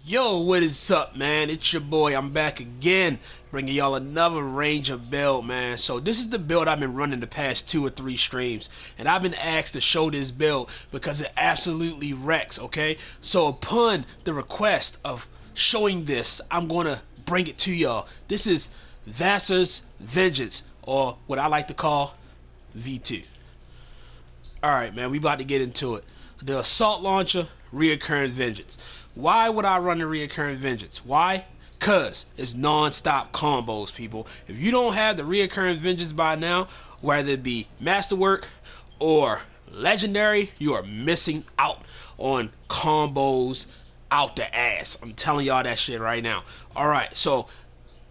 Yo, what is up, man? It's your boy. I'm back again, bringing y'all another Ranger build, man. So this is the build I've been running the past 2 or 3 streams, and I've been asked to show this build because it absolutely wrecks, okay? So upon the request of showing this, I'm gonna bring it to y'all. This is VASSA'S Vengeance, or what I like to call V2. Alright, man, we about to get into it. The Assault Launcher, Reoccurring Vengeance. Why would I run the Reoccurring Vengeance? Why? Cause it's non-stop combos, people. If you don't have the Reoccurring Vengeance by now, whether it be Masterwork or Legendary, you are missing out on combos out the ass. I'm telling y'all that shit right now. Alright, so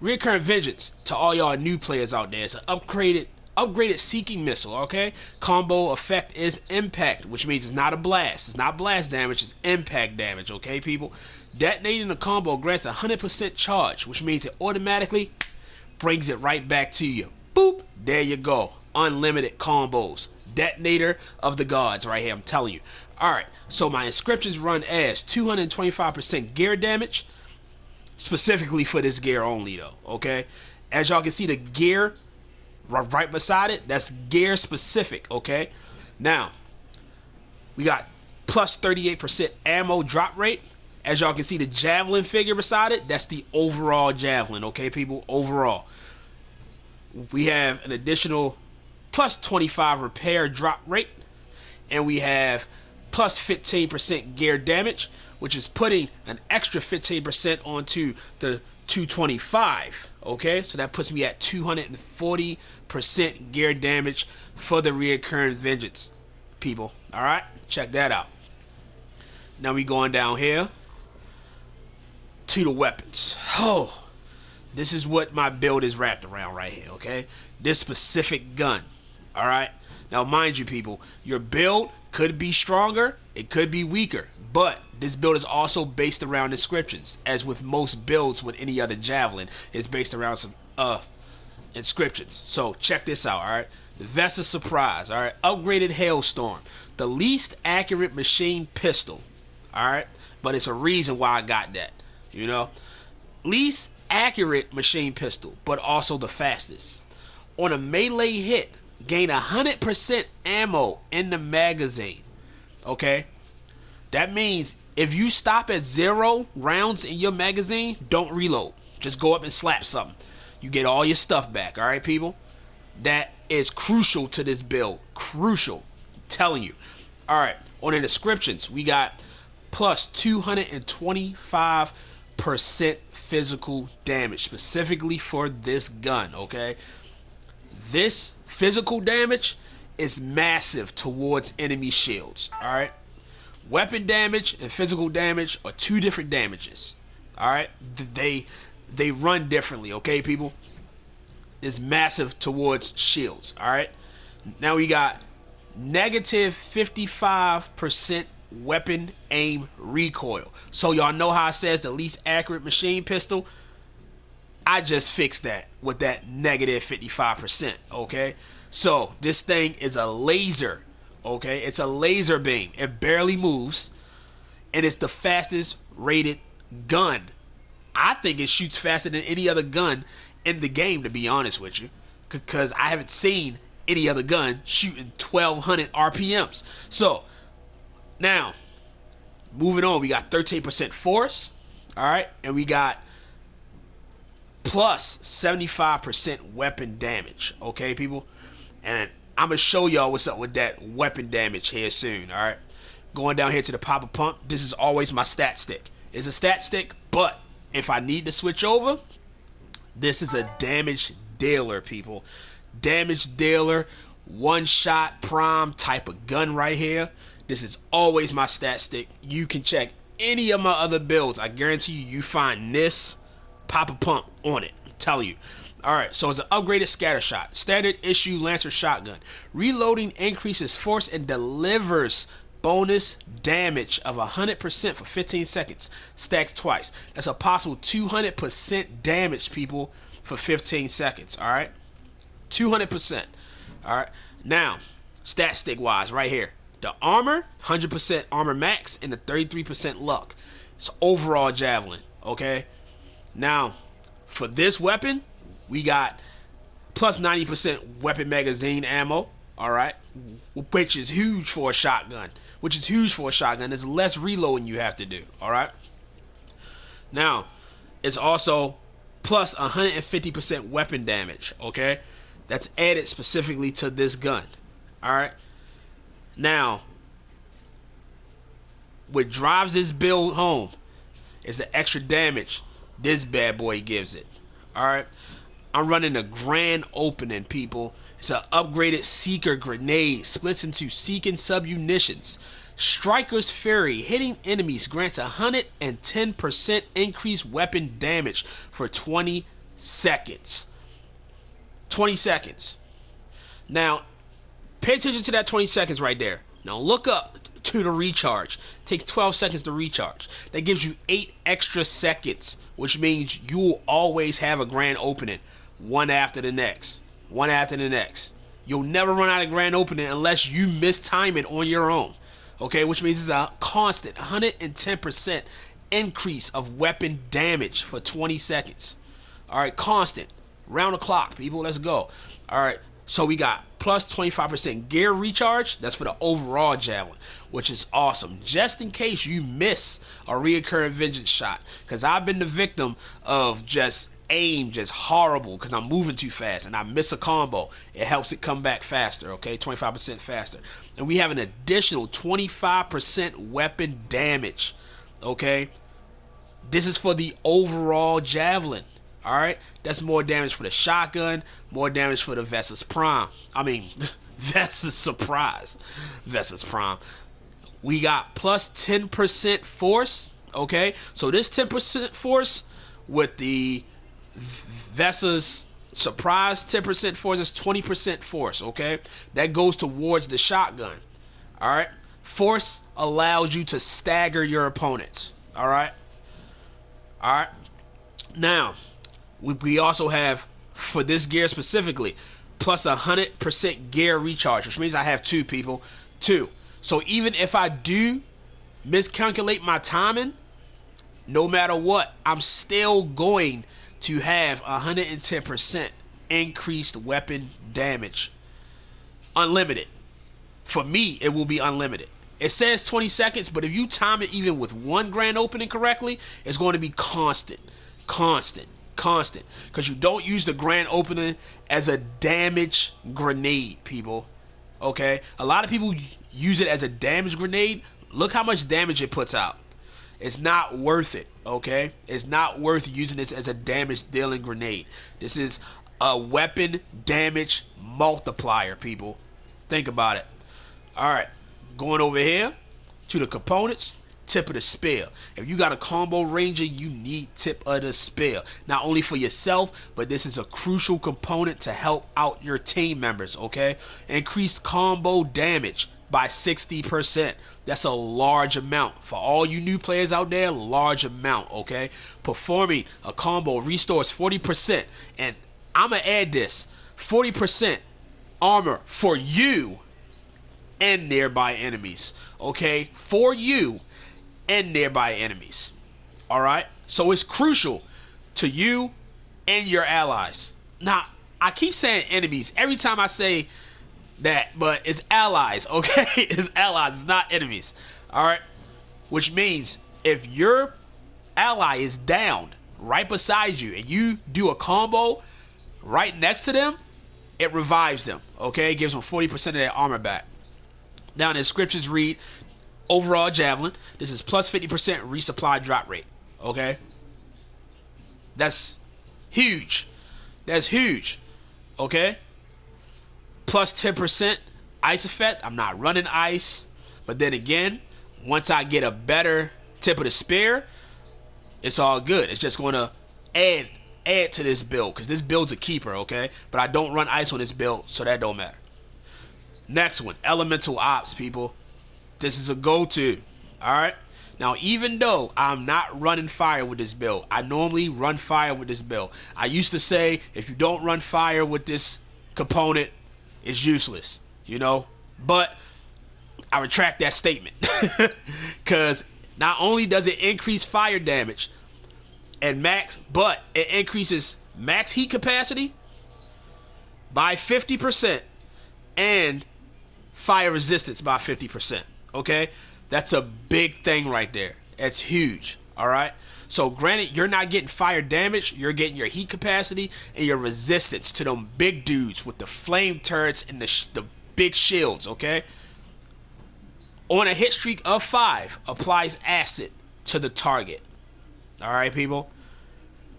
Reoccurring Vengeance, to all y'all new players out there, it's an upgraded seeking missile, okay? Combo effect is impact, which means it's not a blast. It's not blast damage, it's impact damage, okay, people? Detonating the combo grants 100% charge, which means it automatically brings it right back to you. Boop! There you go. Unlimited combos. Detonator of the gods right here, I'm telling you. Alright, so my inscriptions run as 225% gear damage, specifically for this gear only, though, okay? As y'all can see, the gear right beside it, that's gear specific, okay? Now, we got plus 38% ammo drop rate. As y'all can see, the javelin figure beside it, that's the overall javelin, okay, people? Overall. We have an additional plus 25 repair drop rate, and we have plus 15% gear damage, which is putting an extra 15% onto the 225, okay? So that puts me at 240% gear damage for the Reoccurring Vengeance, people. Alright, check that out. Now we going down here to the weapons. Oh, this is what my build is wrapped around right here, okay? This specific gun. Alright, now mind you, people, your build could be stronger, it could be weaker, but this build is also based around inscriptions. As with most builds with any other javelin, it's based around some inscriptions. So check this out, alright? The VASSA'S Surprise, alright? Upgraded Hailstorm. The least accurate machine pistol, alright? But it's a reason why I got that, you know? Least accurate machine pistol, but also the fastest. On a melee hit, gain 100% ammo in the magazine, okay? That means if you stop at 0 rounds in your magazine, don't reload. Just go up and slap something. You get all your stuff back, alright, people? That is crucial to this build. Crucial. I'm telling you. Alright, on the descriptions, we got plus 225% physical damage, specifically for this gun, okay? This physical damage is massive towards enemy shields, alright? Weapon damage and physical damage are 2 different damages. Alright? They run differently, okay, people? It's massive towards shields. Alright? Now we got negative 55% weapon aim recoil. So y'all know how it says the least accurate machine pistol? I just fixed that with that negative 55%, okay? So this thing is a laser. Okay, it's a laser beam. It barely moves, and it's the fastest rated gun. I think it shoots faster than any other gun in the game, to be honest with you, because I haven't seen any other gun shooting 1200 RPMs. So now, moving on, we got 13% force, all right, and we got plus 75% weapon damage. Okay, people, and I'm going to show y'all what's up with that weapon damage here soon, alright? Going down here to the Papa Pump, this is always my stat stick. It's a stat stick, but if I need to switch over, this is a damage dealer, people. Damage dealer, one-shot prime type of gun right here. This is always my stat stick. You can check any of my other builds. I guarantee you find this Papa Pump on it. I'm telling you. Alright, so it's an upgraded scatter shot. Standard issue Lancer shotgun. Reloading increases force and delivers bonus damage of 100% for 15 seconds. Stacks twice. That's a possible 200% damage, people, for 15 seconds. Alright? 200%. Alright? Now, stat stick wise, right here. The armor, 100% armor max, and the 33% luck. It's overall javelin. Okay. Now, for this weapon, we got plus 90% weapon magazine ammo. All right, which is huge for a shotgun. There's less reloading you have to do. All right. Now, it's also plus 150% weapon damage. Okay, that's added specifically to this gun. All right. Now, what drives this build home is the extra damage this bad boy gives it. Alright, I'm running a grand opening, people. It's an upgraded Seeker grenade, splits into Seeking submunitions. Striker's Fury, hitting enemies grants 110% increased weapon damage for 20 seconds. 20 seconds. Now, pay attention to that 20 seconds right there. Now look up to the recharge. It takes 12 seconds to recharge. That gives you 8 extra seconds, which means you will always have a grand opening, one after the next. One after the next. You'll never run out of grand opening unless you mistime it on your own. Okay, which means it's a constant 110% increase of weapon damage for 20 seconds. Alright, constant. Round the clock, people. Let's go. Alright, so we got plus 25% gear recharge. That's for the overall javelin, which is awesome. Just in case you miss a reoccurring vengeance shot. Because I've been the victim of just aim just horrible because I'm moving too fast and I miss a combo. It helps it come back faster, okay? 25% faster. And we have an additional 25% weapon damage, okay? This is for the overall javelin. Alright, that's more damage for the shotgun, more damage for the VASSA'S Prime. VASSA'S Surprise. VASSA'S Prime. We got plus 10% force, okay? So this 10% force with the VASSA'S Surprise 10% force is 20% force, okay? That goes towards the shotgun, alright? Force allows you to stagger your opponents, alright? Alright, now, we also have, for this gear specifically, plus 100% gear recharge, which means I have 2, people. 2. So even if I do miscalculate my timing, no matter what, I'm still going to have 110% increased weapon damage. Unlimited. For me, it will be unlimited. It says 20 seconds, but if you time it even with one grand opening correctly, it's going to be constant. Constant. Because you don't use the grand opening as a damage grenade, people. Okay? A lot of people use it as a damage grenade. Look how much damage it puts out. It's not worth it, okay? It's not worth using this as a damage dealing grenade. This is a weapon damage multiplier, people. Think about it. Alright, going over here to the components. Tip of the spear. If you got a combo ranger, you need tip of the spear. Not only for yourself, but this is a crucial component to help out your team members, okay? Increased combo damage by 60%. That's a large amount. For all you new players out there, large amount, okay? Performing a combo restores 40%. And I'm going to add this. 40% armor for you and nearby enemies, okay? For you and nearby enemies. Alright? So it's crucial to you and your allies. Now, I keep saying enemies every time I say that, but it's allies, okay? It's allies, it's not enemies. Alright? Which means if your ally is down right beside you and you do a combo right next to them, it revives them, okay? It gives them 40% of their armor back. Now, the descriptions read, overall javelin, this is plus 50% resupply drop rate, okay? That's huge. That's huge, okay? Plus 10% ice effect. I'm not running ice, but then again, once I get a better tip of the spear, it's all good. It's just going to add to this build, because this build's a keeper, okay? But I don't run ice on this build, so that don't matter. Next one, elemental ops, people. This is a go-to, alright? Now, even though I'm not running fire with this build, I normally run fire with this build. I used to say, if you don't run fire with this component, it's useless, you know? But I retract that statement. Because Not only does it increase fire damage and max, but it increases max heat capacity by 50% and fire resistance by 50%. Okay, that's a big thing right there. It's huge. All right. So granted, you're not getting fire damage, you're getting your heat capacity and your resistance to them big dudes with the flame turrets and the big shields. Okay. On a hit streak of 5, applies acid to the target. All right, people.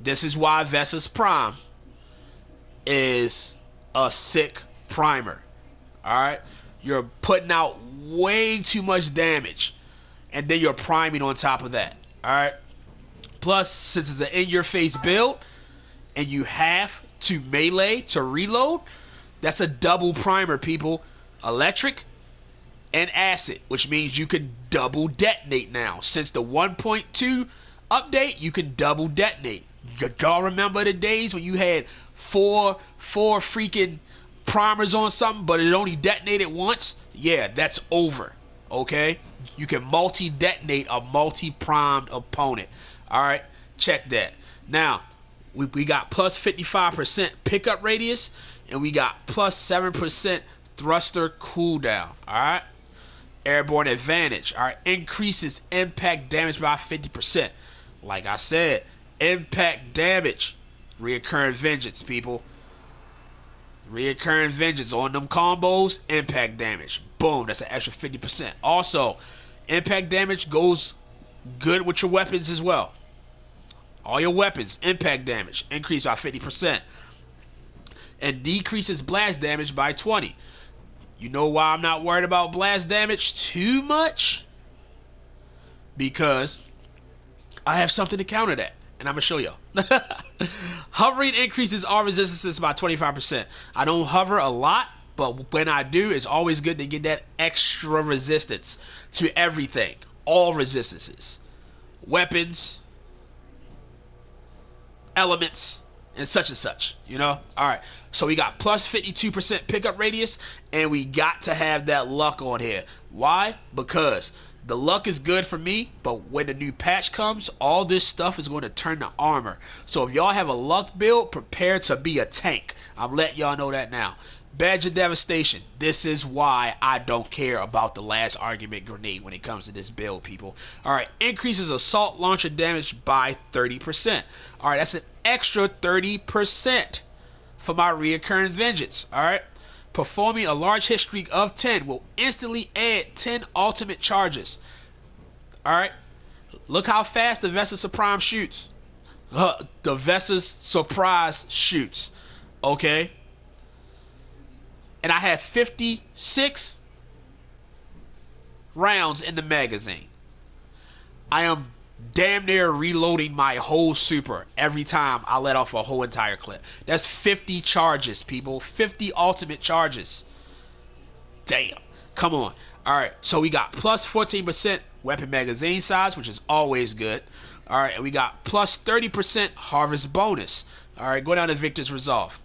This is why VASSA'S Prime is a sick primer. All right. You're putting out way too much damage, and then you're priming on top of that. All right. Plus, since it's an in-your-face build, and you have to melee to reload, that's a double primer, people. Electric and acid, which means you can double detonate now. Since the 1.2 update, you can double detonate. Y'all remember the days when you had four freaking primers on something, but it only detonated once? Yeah, that's over. Okay? You can multi-detonate a multi-primed opponent. Alright, check that. Now, we got plus 55% pickup radius, and we got plus 7% thruster cooldown. Alright? Airborne advantage. Alright, increases impact damage by 50%. Like I said, impact damage. Reoccurring vengeance, people. Reoccurring vengeance on them combos, impact damage. Boom, that's an extra 50%. Also, impact damage goes good with your weapons as well. All your weapons, impact damage, increase by 50%. And decreases blast damage by 20. You know why I'm not worried about blast damage too much? Because I have something to counter that. And I'm going to show y'all. Hovering increases all resistances by 25%. I don't hover a lot, but when I do, it's always good to get that extra resistance to everything. All resistances. Weapons, elements, and such, you know? Alright, so we got plus 52% pickup radius, and we got to have that luck on here. Why? Because the luck is good for me, but when the new patch comes, all this stuff is going to turn to armor. So if y'all have a luck build, prepare to be a tank. I'm letting y'all know that now. Badge of Devastation. This is why I don't care about the last argument grenade when it comes to this build, people. Alright, increases assault launcher damage by 30%. Alright, that's an extra 30% for my reoccurring vengeance. Alright, performing a large hit streak of 10 will instantly add 10 ultimate charges. Alright, look how fast the VASSA'S Prime shoots. The VASSA'S Surprise shoots. Okay. And I have 56 rounds in the magazine. I am damn near reloading my whole super every time I let off a whole entire clip. That's 50 charges, people. 50 ultimate charges. Damn. Come on. Alright, so we got plus 14% weapon magazine size, which is always good. Alright, and we got plus 30% harvest bonus. Alright, go down to Victor's Resolve.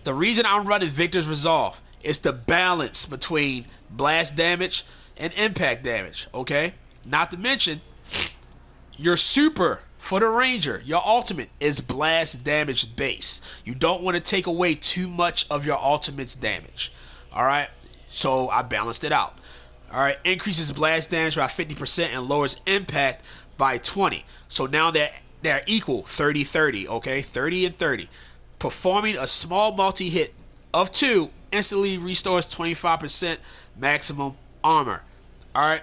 The reason I'm running Victor's Resolve is the balance between blast damage and impact damage, okay? Not to mention, your super for the Ranger, your ultimate, is blast damage base. You don't want to take away too much of your ultimate's damage, alright? So I balanced it out. Alright, increases blast damage by 50% and lowers impact by 20. So now they're equal, 30-30, okay? 30 and 30. Performing a small multi-hit of 2 instantly restores 25% maximum armor. Alright.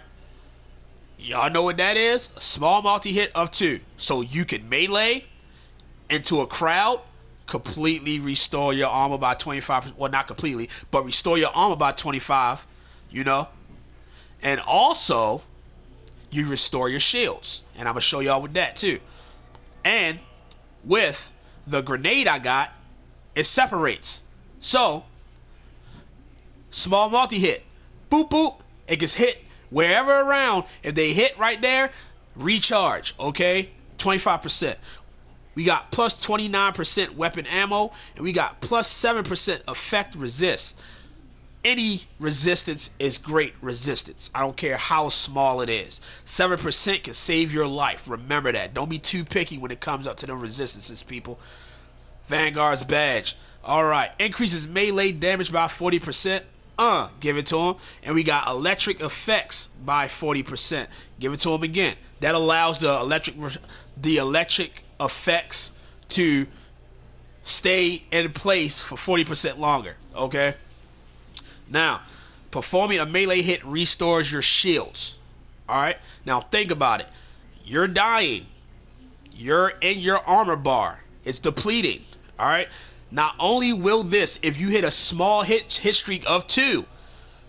Y'all know what that is? A small multi-hit of 2. So you can melee into a crowd, completely restore your armor by 25%. Well, not completely, but restore your armor by 25, you know? And also, you restore your shields. And I'm going to show y'all with that too. And with the grenade I got, it separates. So, small multi-hit. Boop, boop. It gets hit wherever around. If they hit right there, recharge. Okay? 25%. We got plus 29% weapon ammo. And we got plus 7% effect resist. Any resistance is great resistance. I don't care how small it is. 7% can save your life. Remember that. Don't be too picky when it comes up to the resistances, people. Vanguard's badge. Alright. Increases melee damage by 40%. Give it to him. And we got electric effects by 40%. Give it to him again. That allows the electric effects to stay in place for 40% longer. Okay? Now, performing a melee hit restores your shields. Alright? Now, think about it. You're dying. You're in your armor bar. It's depleting. Alright? Not only will this, if you hit a small hit streak of 2,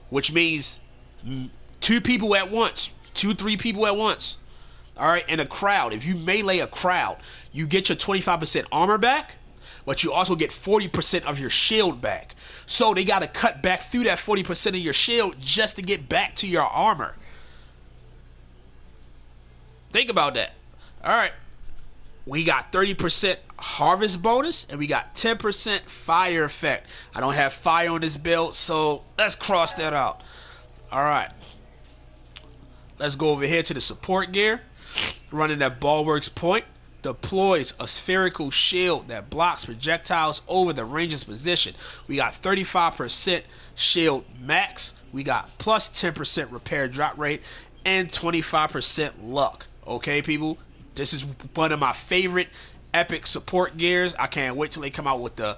which means 2 people at once, 2-3 people at once, alright, in a crowd, if you melee a crowd, you get your 25% armor back, but you also get 40% of your shield back. So they got to cut back through that 40% of your shield just to get back to your armor. Think about that. Alright. We got 30% harvest bonus, and we got 10% fire effect. I don't have fire on this build, so let's cross that out. Alright. Let's go over here to the support gear. Running that Bulwark's Point. Deploys a spherical shield that blocks projectiles over the ranger's position. We got 35% shield max. We got plus 10% repair drop rate and 25% luck. Okay, people? This is one of my favorite epic support gears. I can't wait till they come out with the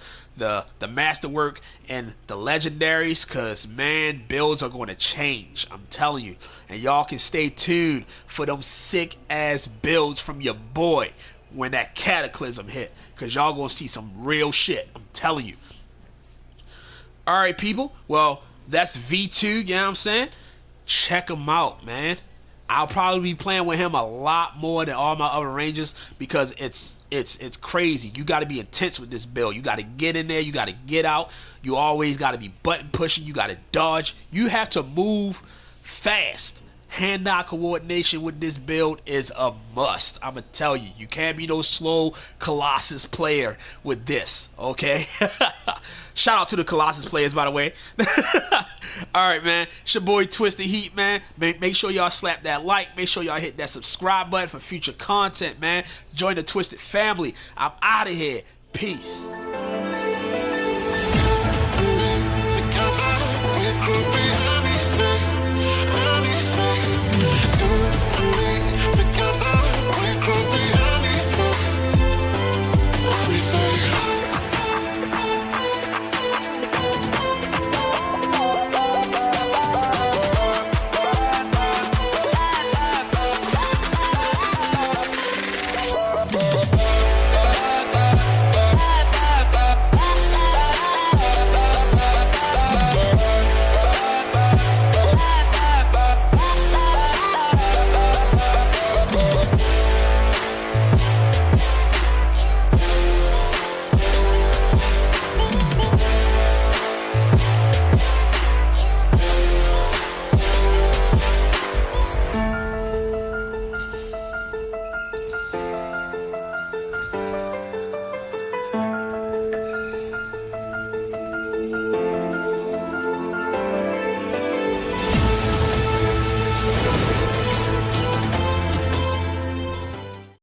masterwork and the legendaries, cause man, builds are going to change. I'm telling you, and y'all can stay tuned for them sick ass builds from your boy when that cataclysm hit, cause y'all gonna see some real shit. I'm telling you. All right, people. Well, that's V2. You know what I'm saying? Check him out, man. I'll probably be playing with him a lot more than all my other rangers, because it's crazy. You got to be intense with this build. You got to get in there. You got to get out. You always got to be button pushing. You got to dodge. You have to move fast. Hand-eye coordination with this build is a must. I'm going to tell you. You can't be no slow Colossus player with this, okay? Shout out to the Colossus players, by the way. Alright, man. It's your boy Twisted Heat, man. Make sure y'all slap that like. Make sure y'all hit that subscribe button for future content, man. Join the Twisted family. I'm out of here. Peace.